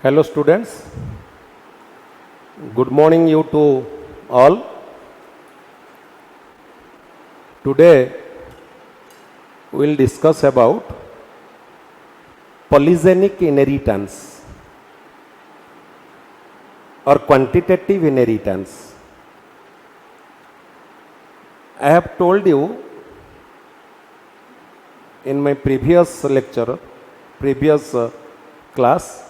Hello students, good morning you to all. Today we will discuss about polygenic inheritance or quantitative inheritance. I have told you in my previous lecture, previous class,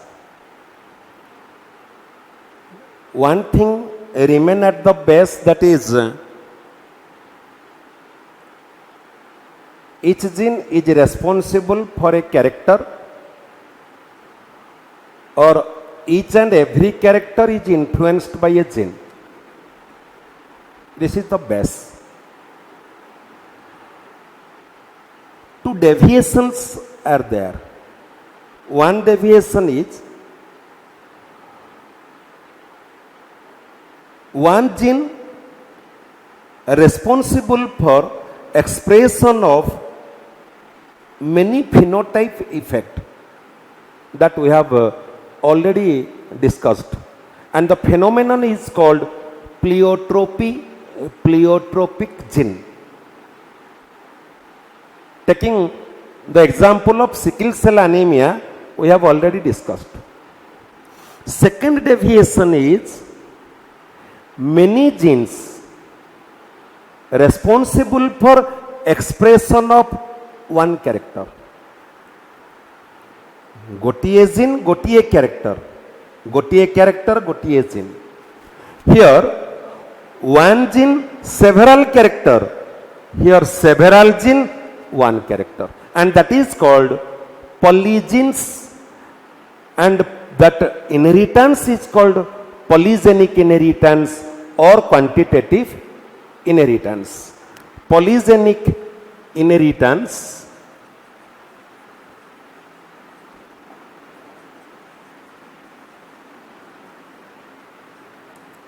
one thing remain at the base, that is each gene is responsible for a character, or each and every character is influenced by a gene. This is the base. Two deviations are there. One deviation is one gene responsible for expression of many phenotype effect that we have already discussed, and the phenomenon is called pleiotropic gene. Taking the example of sickle cell anemia, we have already discussed. Second deviation is many genes responsible for expression of one character. Gotiye gene, gotiye character. Gotiye character, gotiye gene. Here, one gene, several character. Here, several gene, one character. And that is called polygenes, and that inheritance is called polygenic inheritance or quantitative inheritance. Polygenic inheritance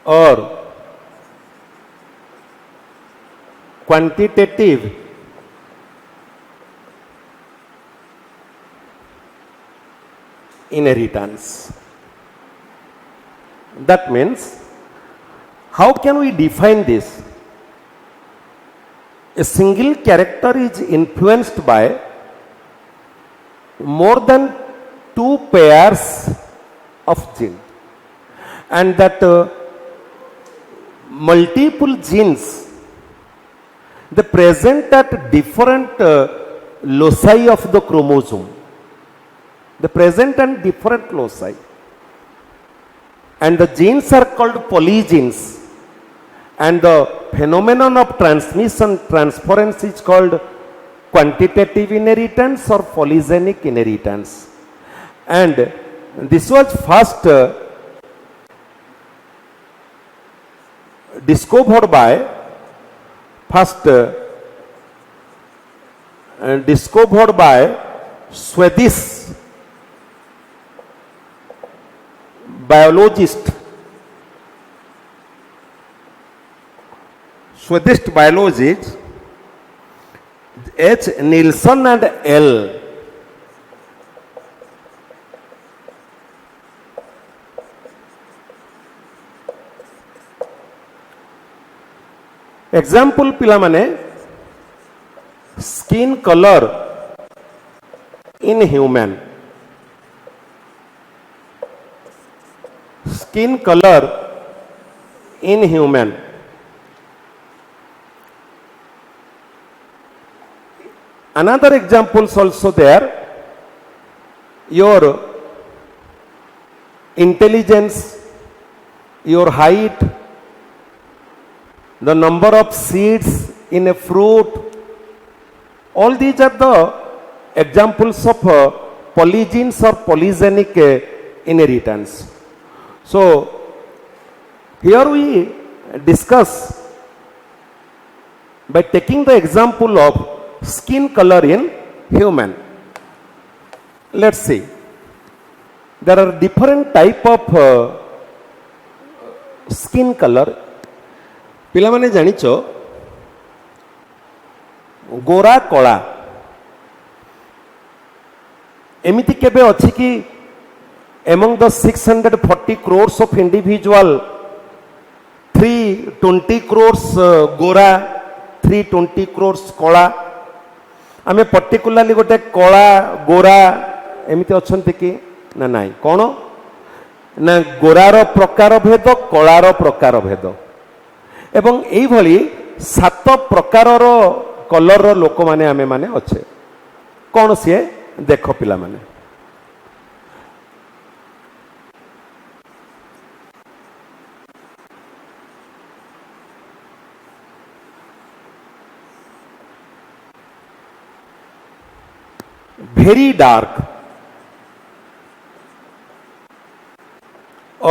or quantitative inheritance. That means, how can we define this? A single character is influenced by more than two pairs of genes, and that multiple genes, they present at different loci of the chromosome. They present at different loci. And the genes are called polygenes, and the phenomenon of transference is called quantitative inheritance or polygenic inheritance. And this was first discovered by Swedish biologist H. Nilsson and L. Example पिला माने skin color in human. Skin color in human. Another examples also there. Your intelligence, your height, the number of seeds in a fruit, all these are the examples of polygenes or polygenic inheritance. So, here we discuss by taking the example of skin color in human. Let's see. There are different type of skin color. पिला माने जानिचो गोरा कला एमिति केबे अछि कि among the 640 crores of individual, 320 crores gora, 320 crores kola. आमे पर्टिकुलाली गोटे कला गोरा एमती अच्छा कि ना नाई कौन ना गोरार प्रकार भेद कलार प्रकार भेद एवं यही भली 7 प्रकारर कलर लोक माने आमे माने अच्छे कौन सी देख पिला माने very dark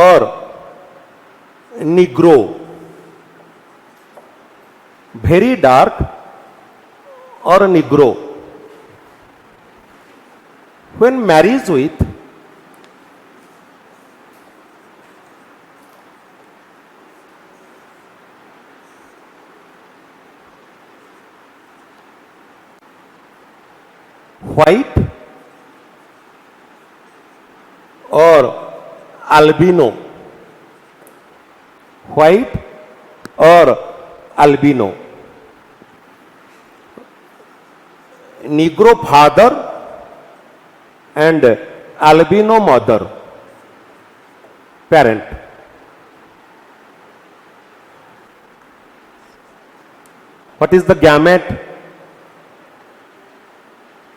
और निग्रो very dark और Negro when married with white और अल्बिनो व्हाइट और albino Negro father and albino mother parent what is the gamete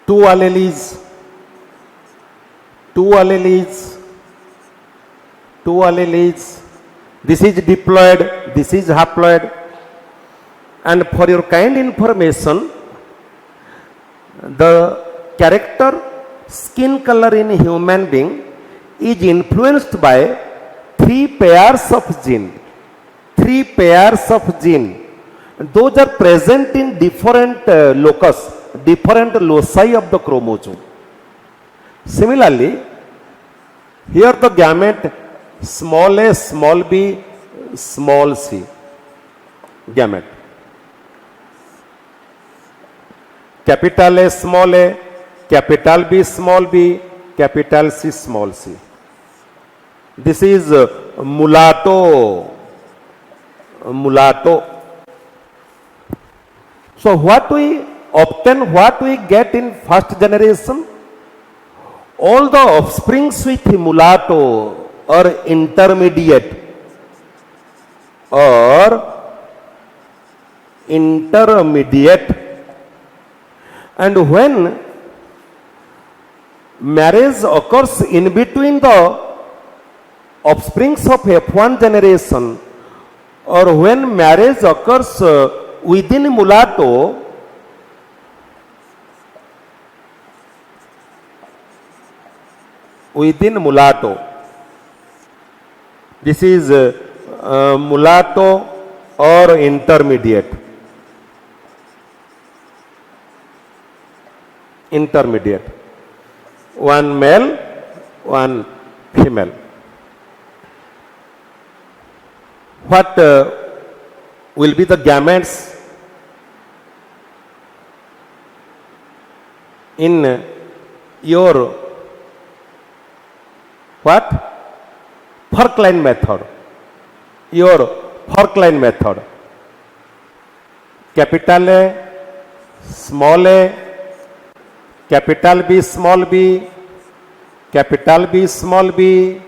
two alleles this is diploid, this is haploid. And for your kind information, the character skin color in human being is influenced by 3 pairs of gene, those are present in different locus, different loci of the chromosome. Similarly, here the gamete small a, small b, small c, gamete. Capital A, small a, capital B, small b, capital C, small c. This is mulatto. So what we obtain, what we get in first generation, all the offsprings with mulatto or intermediate and when marriage occurs in between the offsprings of F1 generation or when marriage occurs within mulatto, this is mulatto or intermediate. One male, one female. What will be the gametes in your what? Furcline method. Your Furcline method. Capital A, small a, capital B, small b, capital B, small b,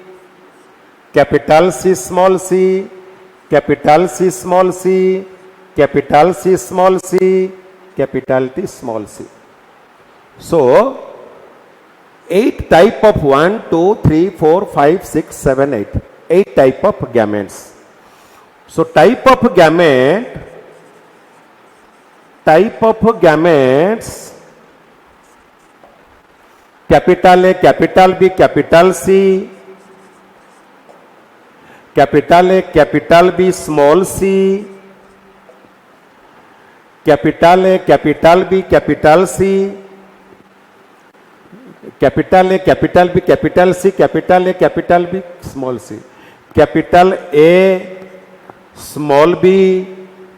capital C, small c, capital C, small c, capital C, small c, capital T, small c. So, 8 type of 1, 2, 3, 4, 5, 6, 7, 8. 8 type of gametes. So, type of gametes, capital A, capital B, capital C, capital A, capital B, small c, capital A, capital B, capital C, capital A, capital B, capital C, capital A, capital B, small c, capital A, small b,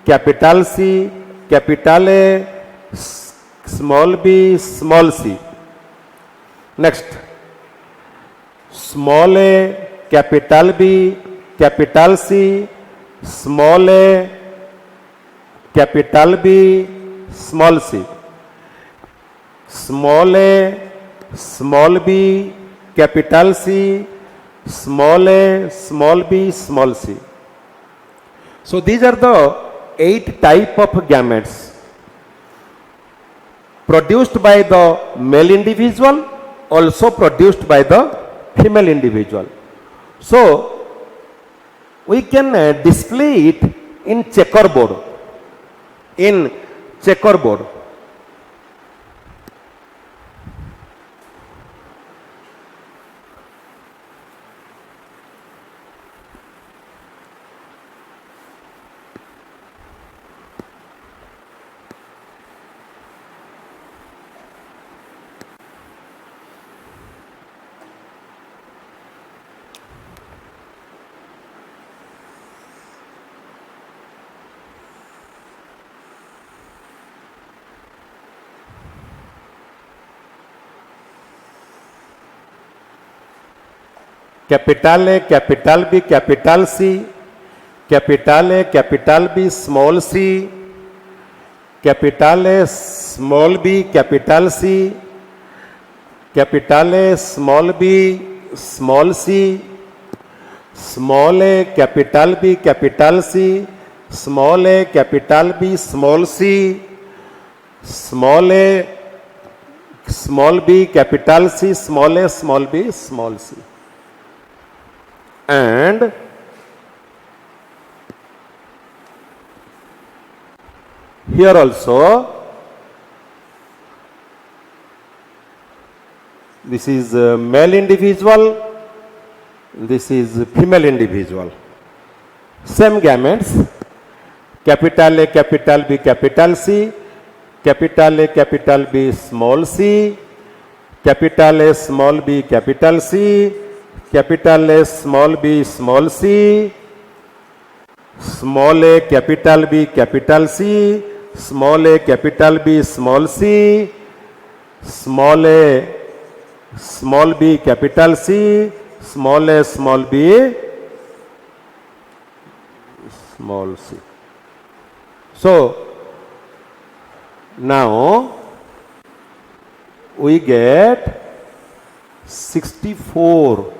capital C, capital A, small b, small c. Next, small a, capital B, capital C, small a, capital B, small c, small a, small b, capital C, small a, small b, small c. So these are the 8 type of gametes produced by the male individual, also produced by the female individual. So we can display it in checkerboard. In checkerboard. Capital A, capital B, capital C, capital A, capital B, small c, capital A, small b, capital C, capital A, small b, small c, small a, capital B, capital C, small a, capital B, small c, small a, small b, capital C, small a, small b, small c. And here also this is male individual, this is female individual. Same gametes, capital A, capital B, capital C, capital A, capital B, small c, capital A, small b, capital C, capital A, small b, small c, small a, capital B, capital C, small a, capital B, small c, small a, small b, capital C, small a, small b, small c. So now we get 64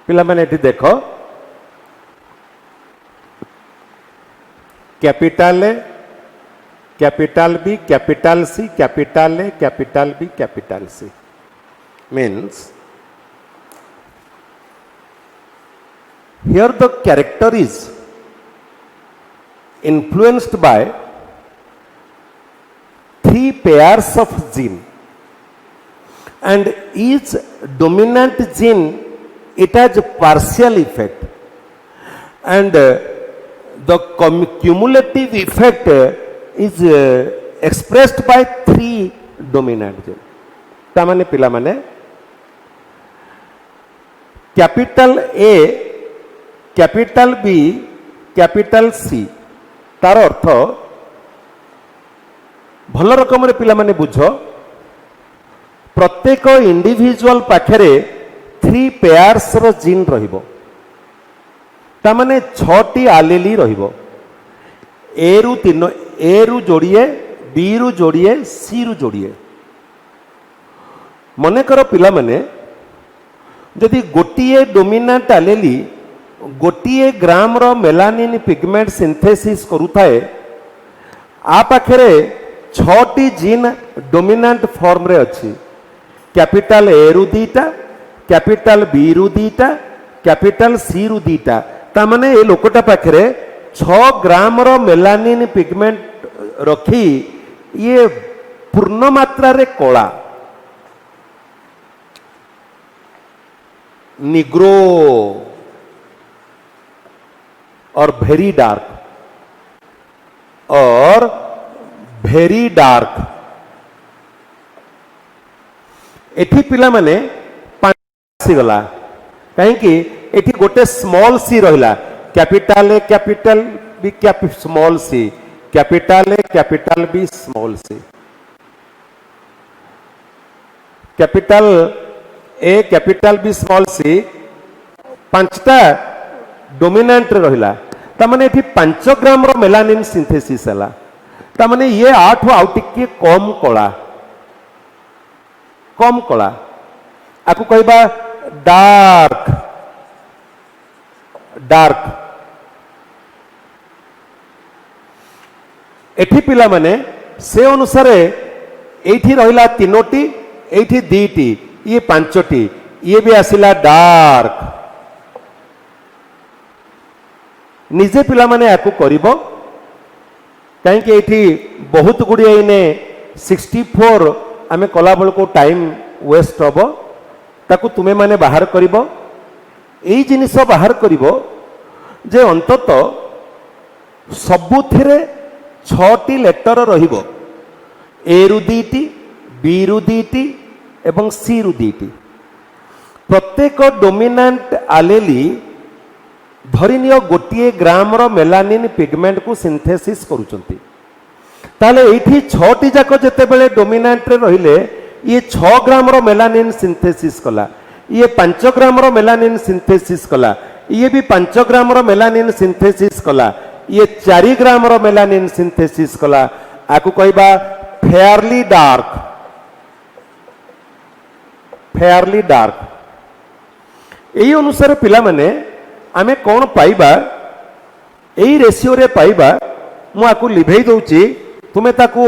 पिलामाने एटी देखो capital A capital B capital C capital A capital B capital C means here the character is influenced by 3 pairs of gene and each dominant gene it has a partial effect and the cumulative effect is expressed by 3 dominant gene. तामाने पिला माने capital A capital B capital C तार अर्थ भल रकम रे पिला माने बुझ प्रत्येक इंडिविजुअल पाखरे 3 पेयर्स रो जीन रहिबो तामाने 6 टी आलेली रहिबो ए रु 3 ए रु जोड़िए बी रु जोड़िए सी रु जोड़िए मनेकर पिला माने यदि गोटिए डोमिनेंट आलेली गोटिए ग्राम रो मेलानिन पिगमेंट सिंथेसिस करूथाए आ पाखरे 6 टी जीन डोमिनेंट फॉर्म रे अछि कैपिटल ए रु दीटा कैपिटल बी रु दीटा कैपिटल सी रु दीटा ता माने ए लोकटा पाखरे 6 ग्राम रो मेलानिन पिगमेंट रखी ये पूर्ण मात्रा रे कला, निग्रो और वेरी डार्क और वेरी डार्क। एठी पिला माने पासी गला कहीं एठी गोटे स्मॉल सी रहिला, capital A capital B small c, capital A capital B small c, capital A capital B small c पांचटा डोमिनेंट रहिला। तामाने एठी 5 ग्राम रो मेलानिन सिंथेसिस हला। तामाने ये 8 आउ टिके कम कला, कम कला आकु कहबा डार्क, डार्क। एठी पिला माने से अनुसार एठी रहिला 3टी, एठी 2टी, ये 5टी, ये भी आसिला डार्क। निजे पिला माने आकु करिवो कहीं एठी बहुत गुड़िया इने 64 आमे कला बेल को टाइम वेस्ट हम, ताकू तुमे माने बाहर करिवो। एई जिनिस बाहर करिवो जे अंतत सबुथिरे 6टी लेटर रहिवो, ए रु 2टी, बी रु 2टी एवं सी रु 2टी। प्रत्येक डोमिनेंट आलेली धरिनियो गोटे ग्राम रो मेलानिन पिगमेंट को सिंथेसिस करूचंती। ताले एठी 6टी जाक जेते बेले डोमिनेंट रे रहिले ये 6 ग्राम रो मेलानिन सिंथेसिस कला, ये 5 ग्राम रो मेलानिन सिंथेसिस कला, ये भी 5 ग्राम रो मेलानिन सिंथेसिस कला, ये 4 ग्राम रो मेलानिन सिंथेसिस कला। आकु कहबा फेयरली डार्क, फेयरली डार्क। एई अनुसार पिला माने आमे कौन पाइबा, एई रेशियो रे पाइबा। मु आकु लिभेई दउची, तुमे ताकू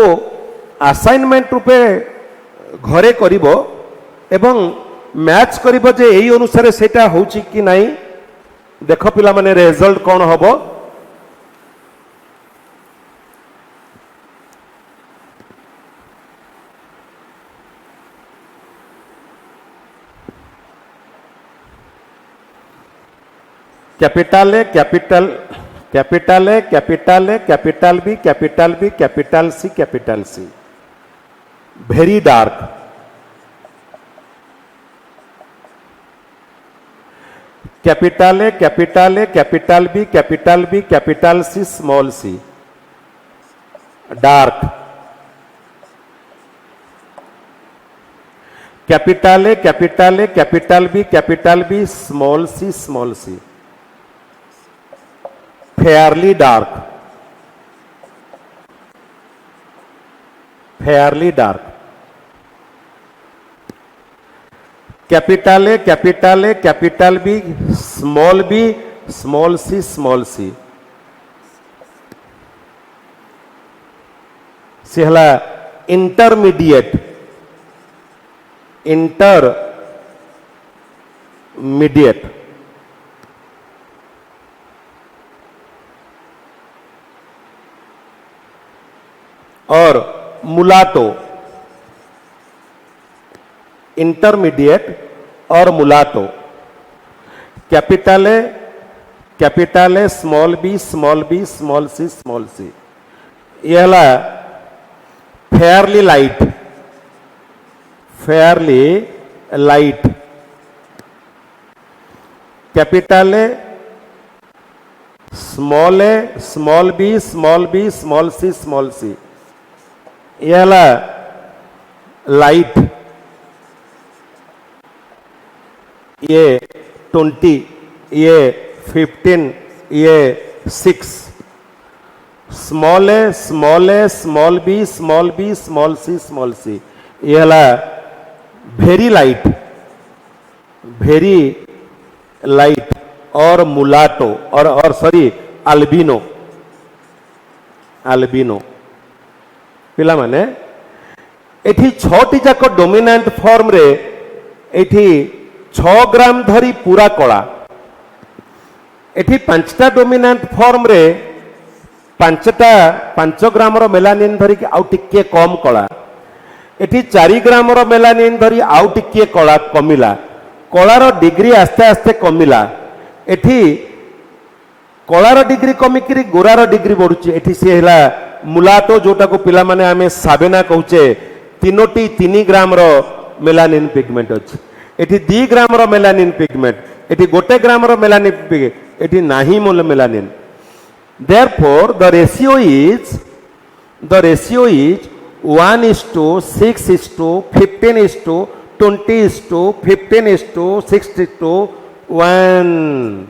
असाइनमेंट रूपे घरे करिवो एवं मैच करिवो जे एई अनुसार सेटा होउची कि नाही। देखो पिला माने रिजल्ट कौन हबो। Capital A capital, capital A capital A, capital B capital B, capital C capital C, very dark. Capital A capital A, capital B capital B, capital C small c, dark. Capital A capital A, capital B small c, fairly dark, fairly dark. Capital A capital A, capital B small c से हला intermediate, intermediate. और mulatto, intermediate और mulatto. Capital A small b small c, ये हला fairly light, fairly light. Capital A small b small c, ये हला light. ये 20, ये 15, ये 6। Small a small b small c, ये हला वेरी लाइट और मुलाटो और सॉरी अल्बिनो, अल्बिनो। पिला माने एठी 6टी जाक डोमिनेंट फॉर्म रे एठी 6 ग्राम धरी पूरा कला, एठी 5टा डोमिनेंट फॉर्म रे ପାଞ୍ଚ ଗ୍ରାମର ମେଲାନିନ୍ ଧରିକି ଆଉ ଟିକିଏ କମ୍ କଳା, ଏଠି 4 ଗ୍ରାମର ମେଲାନିନ୍ ଧରି ଆଉ ଟିକିଏ କଳା କମିଲା, କଳାର ଡିଗ୍ରୀ ଆସ୍ତେ ଆସ୍ତେ କମିଲା, ଏଠି କଳାର ଡିଗ୍ରୀ କମିକିରି ଗୋରାର ଡିଗ୍ରୀ ବଢୁଛି, ଏଠି ସେ ହେଲା ମୁଲାଟୋ, ଯୋଉଟାକୁ ପିଲାମାନେ ଆମେ ସାବେନା କହୁଛେ, 3 ଗ୍ରାମର ମେଲାନିନ୍ ପିଗମେଣ୍ଟ ଅଛି, ଏଠି 2 ଗ୍ରାମର ମେଲାନିନ୍ ପିଗମେଣ୍ଟ, ଏଠି 1 ଗ୍ରାମର ମେଲାନିନ୍ ପିଗମେଣ୍ଟ, ଏଠି ନାହିଁ melanin. Therefore, the ratio is 1:6:15:20:15:6:1.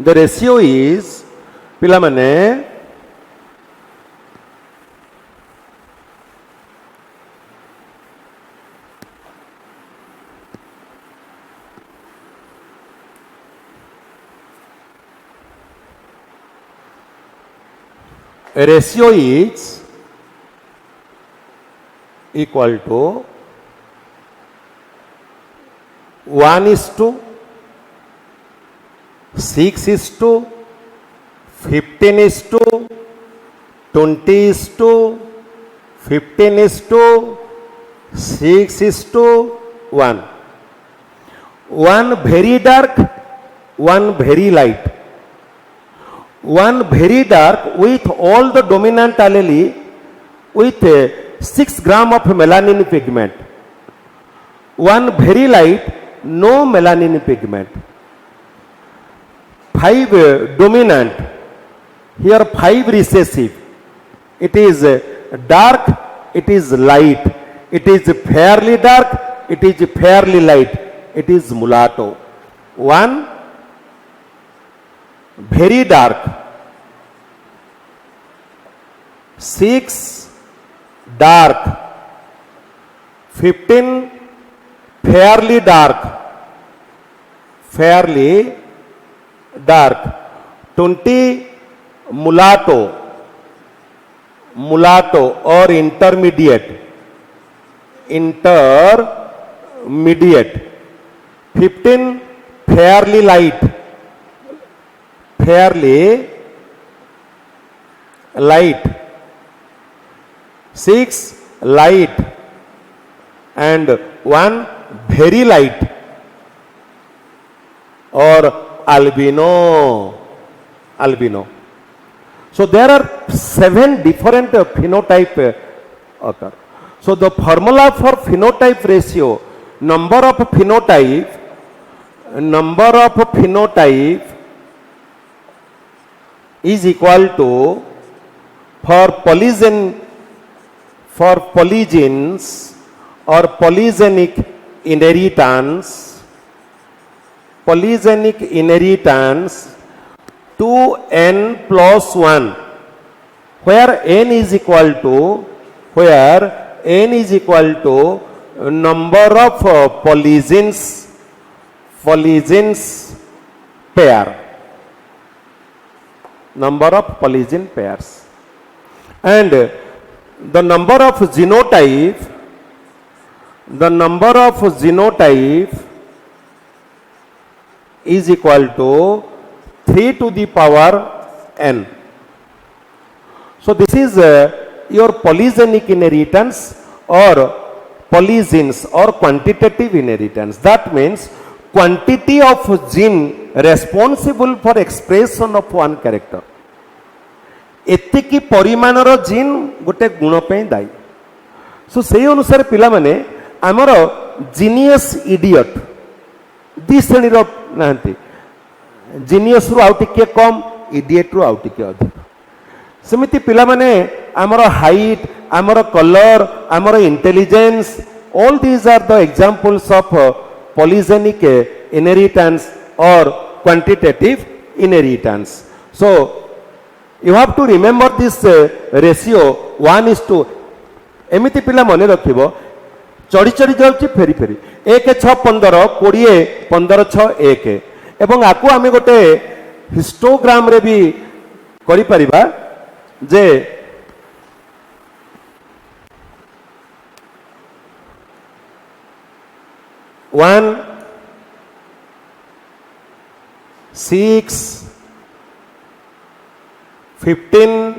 The ratio is ପିଲାମାନେ ratio is equal to 1:6:15:20:15:6:1. One very dark, one very light. One very dark with all the dominant allele with 6 gram of melanin pigment. One very light, no melanin pigment. 5 dominant, here 5 recessive. It is dark, it is light, it is fairly dark, it is fairly light, it is mulatto. One very dark, 6 dark, 15 fairly dark, 20 mulatto or intermediate, 15 fairly light, light, 6 light, and 1 very light or albino. So there are 7 different phenotype occur. So the formula for phenotype ratio, number of phenotype is equal to, for polygenes or polygenic inheritance, 2n plus 1, where n is equal to number of polygenes pair, number of polygen pairs, and the number of genotype is equal to 3 to the power n. So this is your polygenic inheritance or polygenes or quantitative inheritance. That means quantity of gene responsible for expression of one character. ଏତିକି ପରିମାଣର ଜିନ୍ ଗୋଟେ ଗୁଣ ପାଇଁ ଦାୟୀ. Show ସେଇ ଅନୁସାରେ ପିଲାମାନେ ଆମର ଜିନିୟସ୍ ଇଡିୟଟ୍ 2 ଶ୍ରେଣୀର ନାହାନ୍ତି, ଜିନିୟସ୍ରୁ ଆଉ ଟିକେ କମ୍, ଇଡିଏଟ୍ରୁ ଆଉ ଟିକେ ଅଧିକ. ସେମିତି ପିଲାମାନେ ଆମର ହାଇଟ୍, ଆମର କଲର୍, ଆମର intelligence, all these are the examples of polygenic inheritance or quantitative inheritance. So you have to remember this ratio 1:, ଏମିତି ପିଲା ମନେ ରଖିବ, ଚଢ଼ି ଚଢ଼ି ଯାଉଛି ଫେରି ଫେରି 1 6 15 20 15 6 1, ଏବଂ ଆକୁ ଆମେ ଗୋଟେ ହିଷ୍ଟୋଗ୍ରାମରେ ବି କରିପାରିବା ଯେ 1 6 15,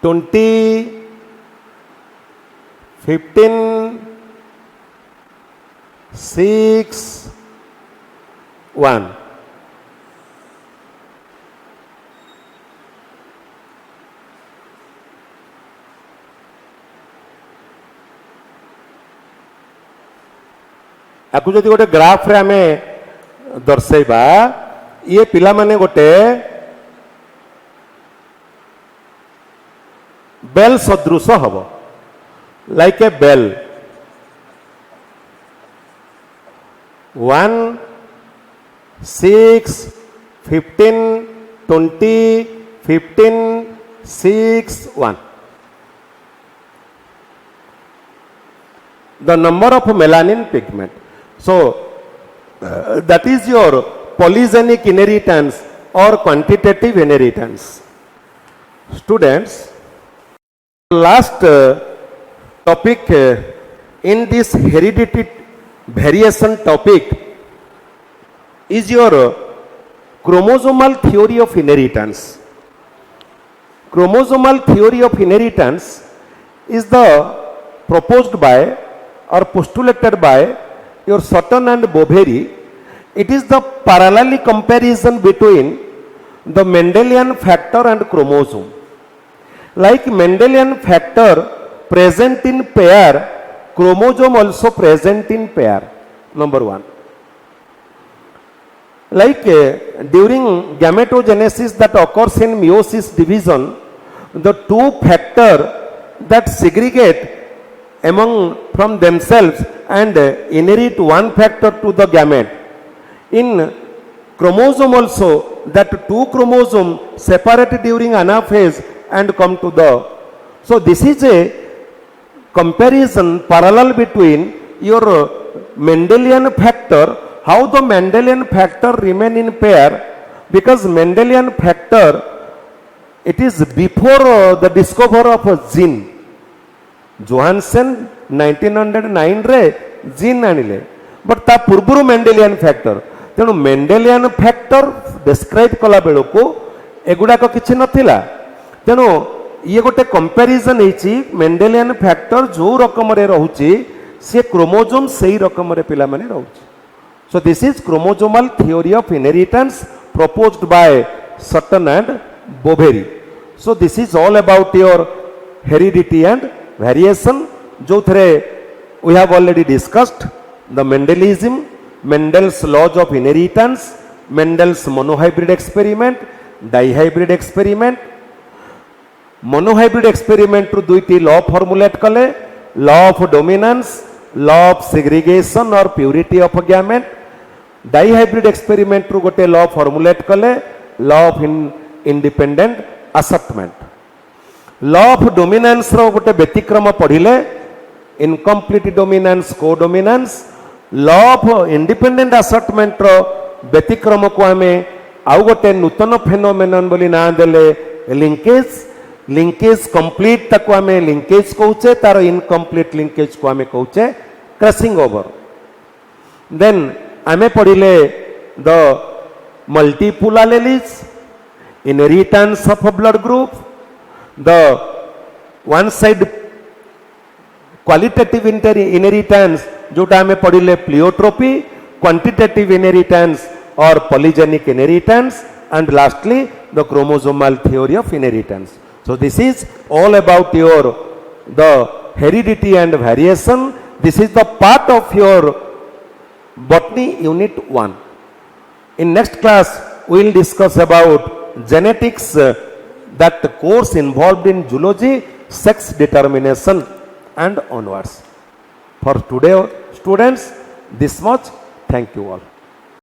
20, 15, 6, 1. आपको जदि गोटे ग्राफ रे आमे दर्शाइबा ये पिला माने गोटे बेल सदृश hub like a bell 1 6 15 20 15 6 1 the number of melanin pigment. So that is your polygenic inheritance or quantitative inheritance. Students, last topic in this heredity variation topic is your chromosomal theory of inheritance. Chromosomal theory of inheritance is the proposed by or postulated by your Sutton and Boveri. It is the parallel comparison between the Mendelian factor and chromosome. Like Mendelian factor present in pair, chromosome also present in pair. Number 1. Like during gametogenesis that occurs in meiosis division, the two factor that segregate among from themselves and inherit one factor to the gamete. In chromosome also, that two chromosome separate during anaphase and come to the. So this is a comparison parallel between your Mendelian factor, how the Mendelian factor remain in pair, because Mendelian factor, it is before the discovery of a gene. Johansen 1909 रे gene आनिले but ता पूर्व Mendelian factor तेणु Mendelian factor describe कला bell को एगुड़ाक किसी नथिला तेणु ये गोटे कंपैरिजन होइछि मेंडेलियन फैक्टर जो रकम रे रहउछि से क्रोमोसोम सही रकम रे पिला माने रहउछि. So this is chromosomal theory of inheritance proposed by Sutton and Boveri. So this is all about your heredity and variation. जो थरे we have already discussed the Mendelism, Mendel's laws of inheritance, Mendel's monohybrid experiment, dihybrid experiment. Monohybrid experiment ru दुईटी law formulate कले, law of dominance, law of segregation or purity of gamete. Dihybrid experiment ru गोटे law formulate कले, law of independent assortment. Law of dominance रो गोटे व्यतिक्रम पढ़िले incomplete dominance, co-dominance. Law of independent assortment रो व्यतिक्रम को हमें आउ गोटे नूतन phenomenon बोली ना देले लिंकेज. लिंकेज कंप्लीट तक हमें लिंकेज कहूचे, तार इनकम्प्लीट लिंकेज को हमें कहूचे क्रॉसिंग ओवर. देन हमें पढ़िले the multiple alleles, inheritance of blood group, the one side qualitative inheritance जोटा हमें पढ़िले प्लियोट्रोपी, क्वांटिटेटिव इनहेरिटेंस और polygenic inheritance, and lastly the chromosomal theory of inheritance. So this is all about your the heredity and variation. This is the part of your botany unit 1. In next class we will discuss about genetics, that course involved in zoology, sex determination and onwards. For today students, this much. Thank you all.